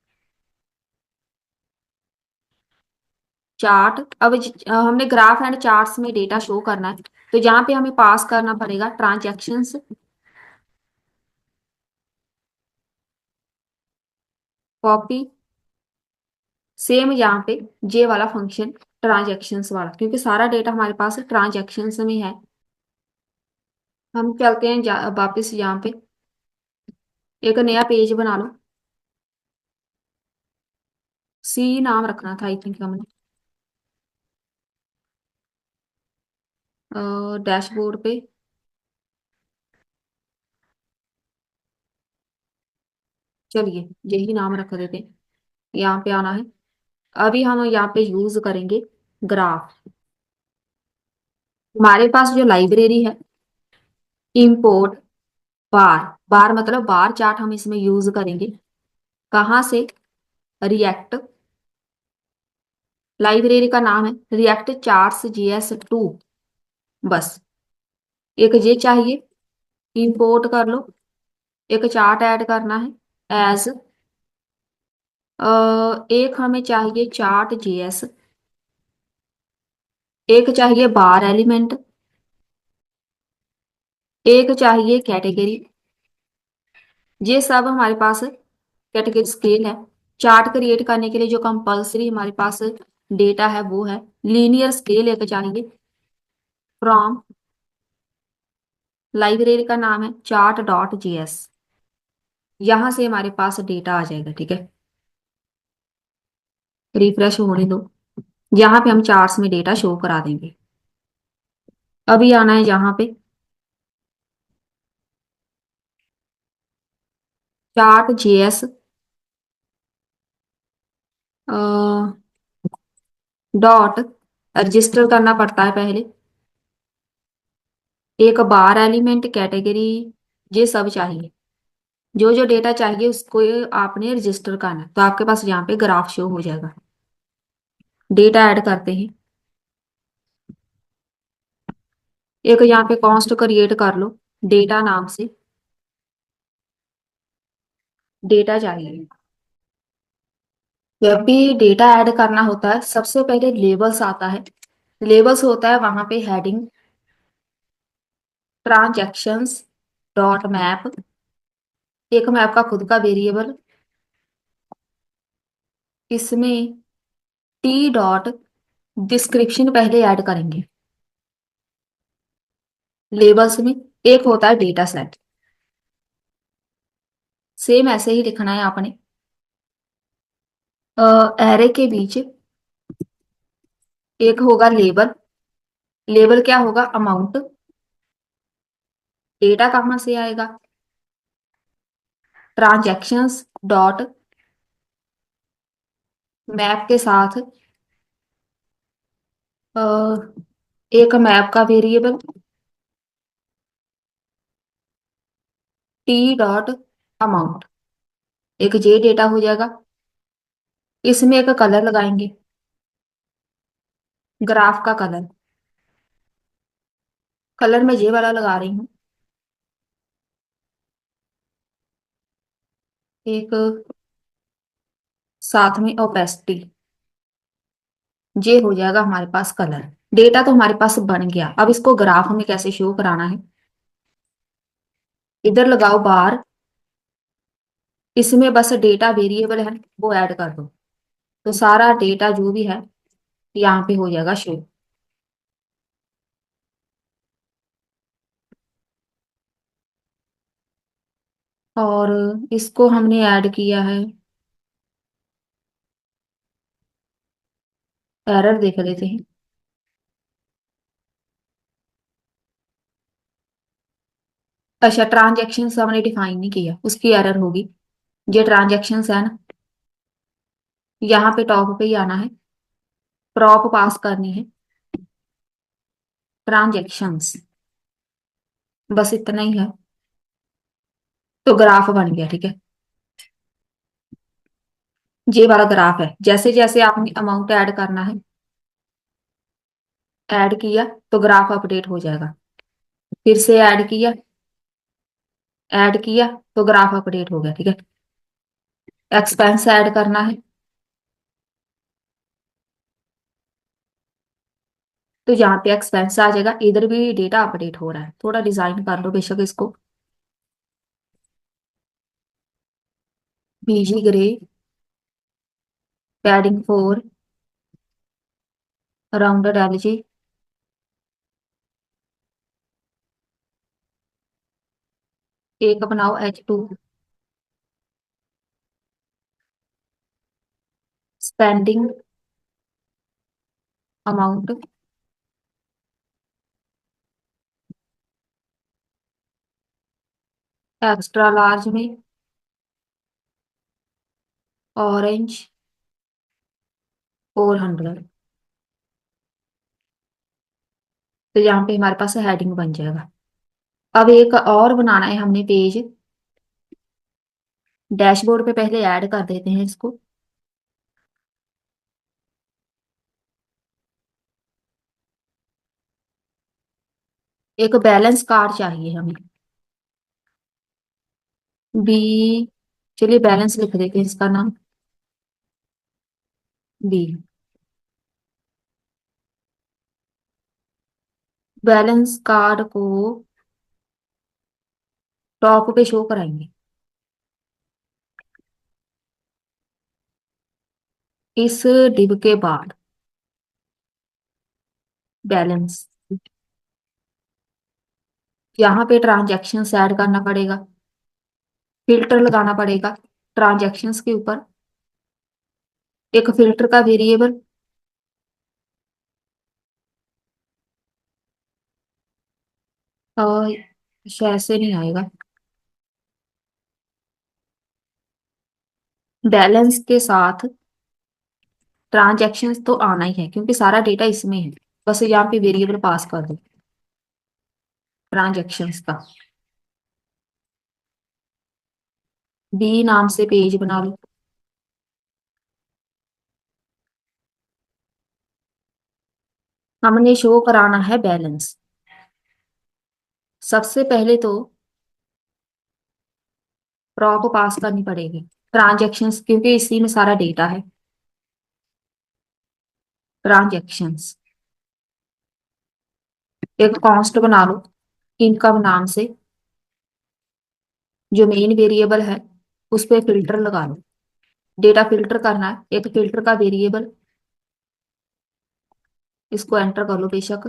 चार्ट। अब हमने ग्राफ एंड चार्ट्स में डेटा शो करना है, तो जहाँ पे हमें पास करना पड़ेगा ट्रांजैक्शंस, कॉपी, सेम यहाँ पे जे वाला फंक्शन ट्रांजैक्शंस वाला, क्योंकि सारा डेटा हमारे पास ट्रांजैक्शंस में है। हम चलते हैं वापस यहाँ पे, एक नया पेज बना लो। सी नाम रखना था आई थिंक हमने। डैशबोर्ड पे चलिए यही नाम रख देते हैं। यहाँ पे आना है। अभी हम यहाँ पे यूज करेंगे ग्राफ। हमारे पास जो लाइब्रेरी है, इंपोर्ट बार, बार मतलब बार चार्ट हम इसमें यूज करेंगे। कहाँ से? रिएक्ट, लाइब्रेरी का नाम है रिएक्ट चार्ट्स JS2। बस एक ये चाहिए, इंपोर्ट कर लो। एक चार्ट ऐड करना है एज, एक हमें चाहिए चार्ट JS, एक चाहिए बार एलिमेंट, एक चाहिए कैटेगरी। ये सब हमारे पास कैटेगरी स्केल है। चार्ट क्रिएट करने के लिए जो कंपलसरी हमारे पास डेटा है वो है लीनियर स्केल एक चाहिए। फ्रॉम, लाइब्रेरी का नाम है chart.js। यहां से हमारे पास डेटा आ जाएगा, ठीक है। रिफ्रेश होने दो। यहाँ पे हम चार्ट्स में डेटा शो करा देंगे। अभी आना है यहाँ पे chart.js डॉट, रजिस्टर करना पड़ता है पहले। एक बार एलिमेंट, कैटेगरी, ये सब चाहिए। जो जो डेटा चाहिए उसको आपने रजिस्टर करना है, तो आपके पास यहाँ पे ग्राफ शो हो जाएगा। डेटा ऐड करते हैं। एक यहाँ पे कॉन्स्ट क्रिएट कर लो डेटा नाम से। डेटा चाहिए। जब भी डेटा ऐड करना होता है सबसे पहले लेबल्स आता है। लेबल्स होता है वहां पे हेडिंग, ट्रांजैक्शंस डॉट मैप, एक मैप का खुद का वेरिएबल। इसमें टी डॉट डिस्क्रिप्शन पहले ऐड करेंगे। लेबल्स में एक होता है डेटा सेट, सेम ऐसे ही लिखना है आपने। एरे के बीच एक होगा लेबल। लेबल क्या होगा? अमाउंट। डेटा कहाँ से आएगा? ट्रांजैक्शंस डॉट मैप के साथ अ, एक मैप का वेरिएबल टी डॉट अमाउंट। एक जे डेटा हो जाएगा। इसमें एक कलर लगाएंगे, ग्राफ का कलर। कलर मैं जे वाला लगा रही हूँ। एक साथ में ओपेसिटी, ये हो जाएगा हमारे पास कलर। डेटा तो हमारे पास बन गया, अब इसको ग्राफ में कैसे शो कराना है? इधर लगाओ बार, इसमें बस डेटा वेरिएबल है वो ऐड कर दो, तो सारा डेटा जो भी है यहाँ पे हो जाएगा शो। और इसको हमने ऐड किया है। एरर देख लेते हैं। अच्छा, ट्रांजेक्शन हमने डिफाइन नहीं किया, उसकी एरर होगी। ये ट्रांजेक्शन है ना, यहाँ पे टॉप पे ही आना है। प्रॉप पास करनी है ट्रांजेक्शन्स, बस इतना ही है। तो ग्राफ बन गया, ठीक है। ये वाला ग्राफ है। जैसे जैसे आपने अमाउंट ऐड करना है, ऐड किया तो ग्राफ अपडेट हो जाएगा। फिर से ऐड किया, ऐड किया तो ग्राफ अपडेट हो गया, ठीक है। एक्सपेंस ऐड करना है, तो यहाँ पे एक्सपेंस आ जाएगा। इधर भी डेटा अपडेट हो रहा है। थोड़ा डिजाइन कर लो बेशक इसको, बीजी ग्रे। पैडिंग 4, राउंडेड एलजी, एक बनाओ H2, spending amount, extra large में ऑरेंज 400। तो यहाँ पे हमारे पास हेडिंग बन जाएगा। अब एक और बनाना है हमने पेज, डैशबोर्ड पे पहले ऐड कर देते हैं इसको। एक बैलेंस कार्ड चाहिए हमें, बी, चलिए बैलेंस लिख देते हैं इसका नाम, बी। बैलेंस कार्ड को टॉप पे शो कराएंगे, इस डिब के बाद बैलेंस, यहाँ पे ट्रांजैक्शन ऐड करना पड़ेगा, फिल्टर लगाना पड़ेगा ट्रांजैक्शंस के ऊपर, एक फिल्टर का वेरिएबल, और शायद से नहीं आएगा, बैलेंस के साथ ट्रांजैक्शंस तो आना ही है क्योंकि सारा डेटा इसमें है। बस यहाँ पे वेरिएबल पास कर दो ट्रांजैक्शंस का। बी नाम से पेज बना लो। हमने शो कराना है बैलेंस। सबसे पहले तो प्रॉप पास करनी पड़ेगी ट्रांजैक्शंस, क्योंकि इसी में सारा डेटा है। ट्रांजैक्शंस, एक कॉन्स्ट बना लो इनकम नाम से, जो मेन वेरिएबल है उस पे फिल्टर लगा लो। डेटा फिल्टर करना है, एक फिल्टर का वेरिएबल, इसको एंटर कर लो बेशक।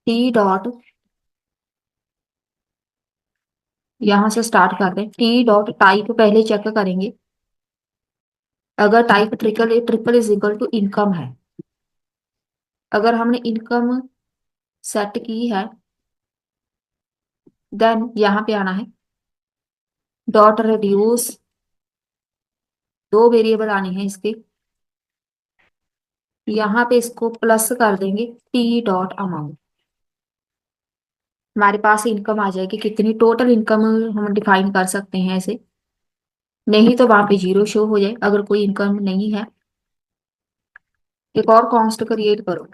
टी डॉट, यहां से स्टार्ट करते हैं, टी डॉट टाइप पहले चेक करेंगे। अगर type triple is equal to income है, अगर हमने इनकम सेट की है, देन यहाँ पे आना है डॉट रिड्यूस, दो वेरिएबल आनी है इसके, यहाँ पे इसको प्लस कर देंगे टी डॉट अमाउंट। हमारे पास इनकम आ जाएगी, कितनी टोटल इनकम हम डिफाइन कर सकते हैं ऐसे, नहीं तो वहां पे जीरो शो हो जाए अगर कोई इनकम नहीं है। एक और कॉन्स्ट क्रिएट करो,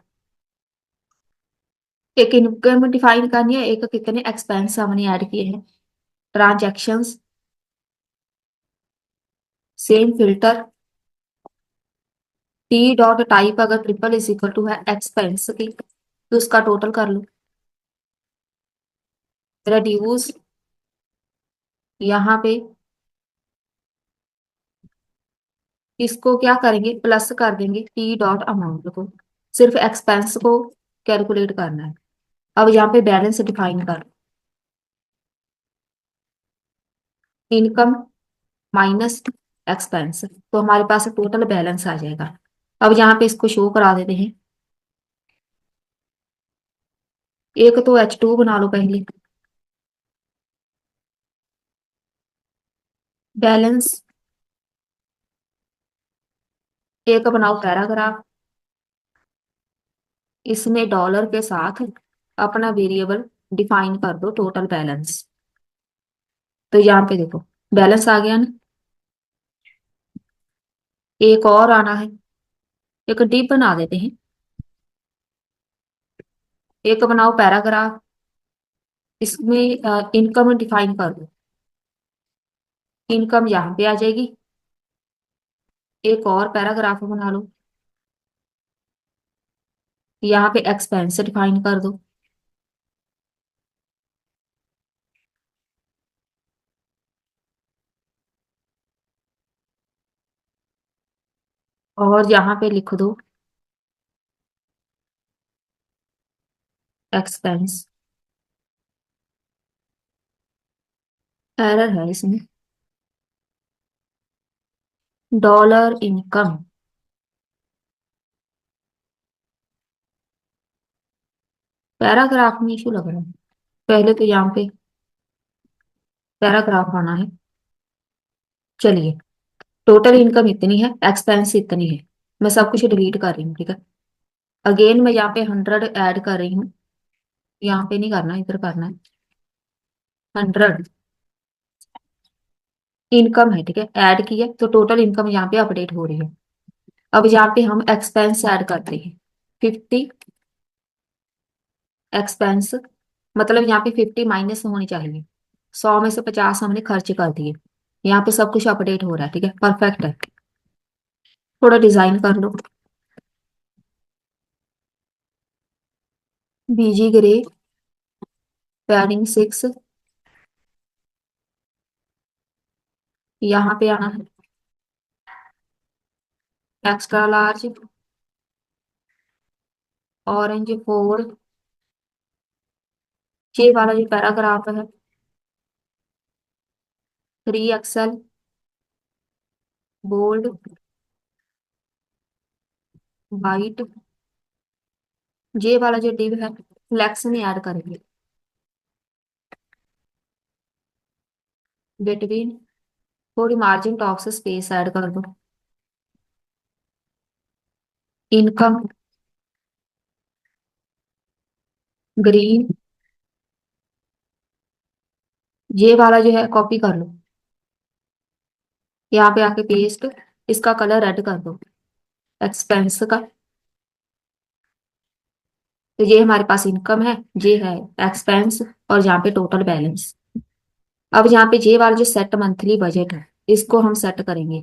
एक इनकम डिफाइन करनी है, एक कितने एक्सपेंस हमने ऐड किए हैं। Transactions, same filter, T dot type अगर ट्रिपल इज इक्वल टू है एक्सपेंस की तो उसका टोटल कर लो। रिड्यूस, यहाँ पे इसको क्या करेंगे, प्लस कर देंगे टी डॉट अमाउंट को, सिर्फ एक्सपेंस को कैलकुलेट करना है। अब यहाँ पे बैलेंस डिफाइन कर, इनकम माइनस एक्सपेंस, तो हमारे पास टोटल बैलेंस आ जाएगा। अब यहाँ पे इसको शो करा देते हैं। एक तो H2 बना लो पहले, बैलेंस, एक बनाओ पैराग्राफ, इसमें डॉलर के साथ अपना वेरिएबल डिफाइन कर दो टोटल बैलेंस। तो यहाँ पे देखो बैलेंस आ गया ना। एक और आना है, एक डिप बना देते हैं, एक बनाओ पैराग्राफ, इसमें इनकम डिफाइन कर दो, इनकम यहाँ पे आ जाएगी। एक और पैराग्राफ बना लो, यहाँ पे एक्सपेंस डिफाइन कर दो। और यहाँ पे लिख दो एक्सपेंस। एरर है इसमें। Dollar income. पैराग्राफ में इशू लग रहा है। पहले तो यहाँ पे पैराग्राफ आना है। चलिए, टोटल इनकम इतनी है, एक्सपेंस इतनी है। मैं सब कुछ डिलीट कर रही हूँ, ठीक है। अगेन मैं यहाँ पे 100 ऐड कर रही हूँ। यहाँ पे नहीं करना, इधर करना है। 100 इनकम है, ठीक है, ऐड की है तो टोटल इनकम यहाँ पे अपडेट हो रही है। अब यहाँ पे हम एक्सपेंस ऐड करते हैं। 50 एक्सपेंस, मतलब यहाँ पे 50 माइनस होनी चाहिए। 100 में से 50 हमने खर्च कर दिए। यहाँ पे सब कुछ अपडेट हो रहा है, ठीक है, परफेक्ट है। थोड़ा डिजाइन कर लो। बीजी ग्रे, पैडिंग 6, यहाँ पे आना है एक्स्ट्रा लार्ज, ऑरेंज 4। ये वाला जो पैराग्राफ है 3 XL, बोल्ड, वाइट। ये वाला जो डिव है फ्लेक्स में ऐड करेंगे। बिटवीन, थोड़ी मार्जिन टॉप से स्पेस ऐड कर दो। इनकम ग्रीन, ये वाला जो है कॉपी कर लो। यहाँ पे आके पेस्ट, इसका कलर रेड कर दो एक्सपेंस का। तो ये हमारे पास इनकम है, ये है एक्सपेंस, और यहाँ पे टोटल बैलेंस। अब यहाँ पे ये वाला जो सेट मंथली बजट है इसको हम सेट करेंगे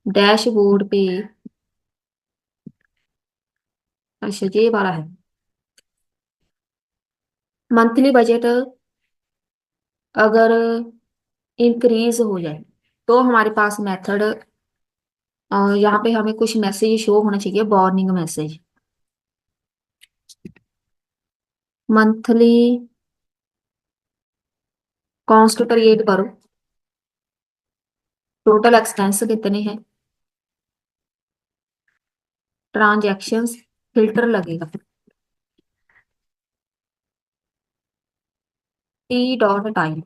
डैशबोर्ड पे। अच्छा, ये वाला है मंथली बजट। अगर इंक्रीज हो जाए तो हमारे पास मेथड, यहाँ पे हमें कुछ मैसेज शो होना चाहिए, warning message. Monthly cost create करो, टोटल एक्सपेंस कितने हैं, ट्रांजैक्शंस, फिल्टर लगेगा टी डॉट टाइम।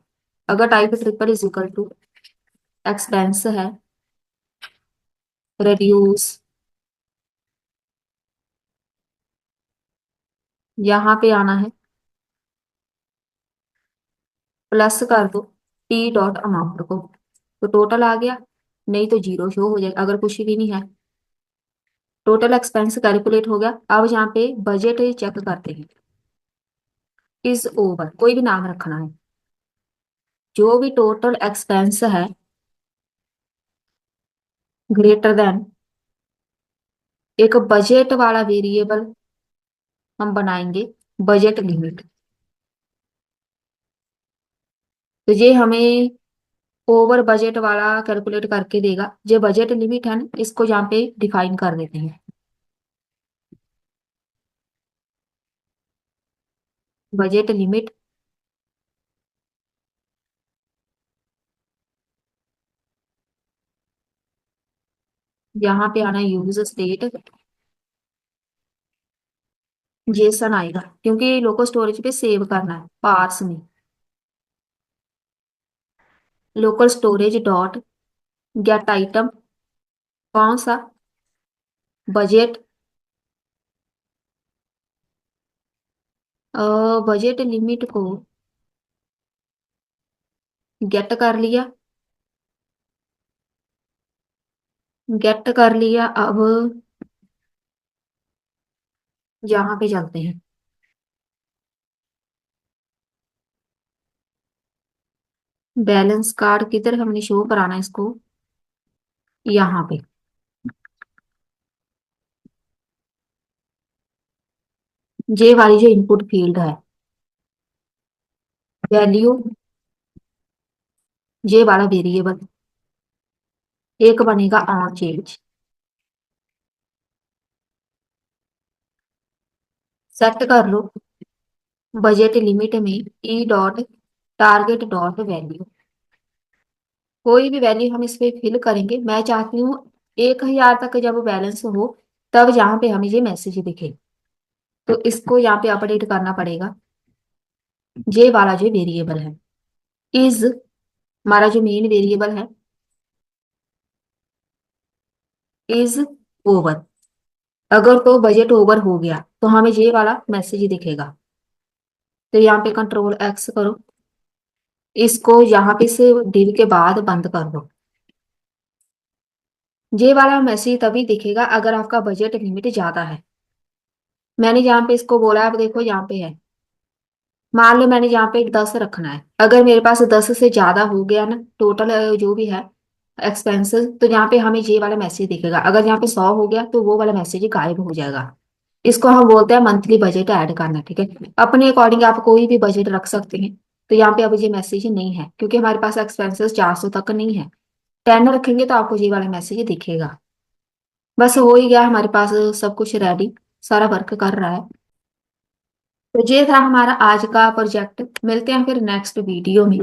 अगर type triple is equal to expense है, रिड्यूस, यहाँ पे आना है प्लस कर दो टी डॉट अमाउंट को, तो टोटल आ गया। नहीं तो जीरो शो हो जाएगा अगर कुछ भी नहीं है। टोटल एक्सपेंस कैलकुलेट हो गया। अब यहाँ पे बजट चेक करते हैं। इज ओवर, कोई भी नाम रखना है। जो भी टोटल एक्सपेंस है ग्रेटर देन एक बजट वाला वेरिएबल हम बनाएंगे, बजट लिमिट। तो ये हमें ओवर बजट वाला कैलकुलेट करके देगा। जो बजट लिमिट है ना, इसको यहाँ पे डिफाइन कर देते हैं। बजट लिमिट, यहाँ पे आना यूज स्टेट, जेसन आएगा क्योंकि लोकल स्टोरेज पे सेव करना है पार्स में। Local storage dot get item, कौन सा, बजट। बजट लिमिट को गेट कर लिया, गेट कर लिया। अब यहाँ पे चलते हैं। बैलेंस कार्ड किधर हमने शो कराना है इसको, यहाँ पे। ये वाली जो इनपुट फील्ड है वैल्यू, ये वाला वेरिएबल एक बनेगा ऑन चेंज। सेट कर लो बजट लिमिट में E dot target dot value. कोई भी वैल्यू हम इस पे फिल करेंगे। मैं चाहती हूँ 1,000 तक जब बैलेंस हो तब यहाँ पे हमें ये मैसेज दिखे। तो इसको यहाँ पे अपडेट करना पड़ेगा। ये वाला जो वेरिएबल है इज, हमारा जो मेन वेरिएबल है इज ओवर। अगर तो बजट ओवर हो गया तो हमें ये वाला मैसेज दिखेगा। तो यहाँ पे कंट्रोल एक्स करो, इसको यहाँ पे से डिव के बाद बंद कर दो। ये वाला मैसेज तभी दिखेगा अगर आपका बजट लिमिट ज्यादा है। मैंने यहाँ पे इसको बोला, आप देखो यहाँ पे है, मान लो मैंने यहाँ पे 10 रखना है। अगर मेरे पास 10 से ज्यादा हो गया ना टोटल जो भी है एक्सपेंसेस, तो यहाँ पे हमें ये वाला मैसेज दिखेगा। अगर यहाँ पे 100 हो गया तो वो वाला मैसेज गायब हो जाएगा। इसको हम बोलते हैं मंथली बजट ऐड करना। ठीक है, अपने अकॉर्डिंग आप कोई भी बजट रख सकते हैं। तो यहाँ पे अब ये मैसेज नहीं है क्योंकि हमारे पास एक्सपेंसेस 400 तक नहीं है। 10 रखेंगे तो आपको ये वाला मैसेज दिखेगा। बस हो ही गया, हमारे पास सब कुछ रेडी, सारा वर्क कर रहा है। तो ये था हमारा आज का प्रोजेक्ट। मिलते हैं फिर नेक्स्ट वीडियो में।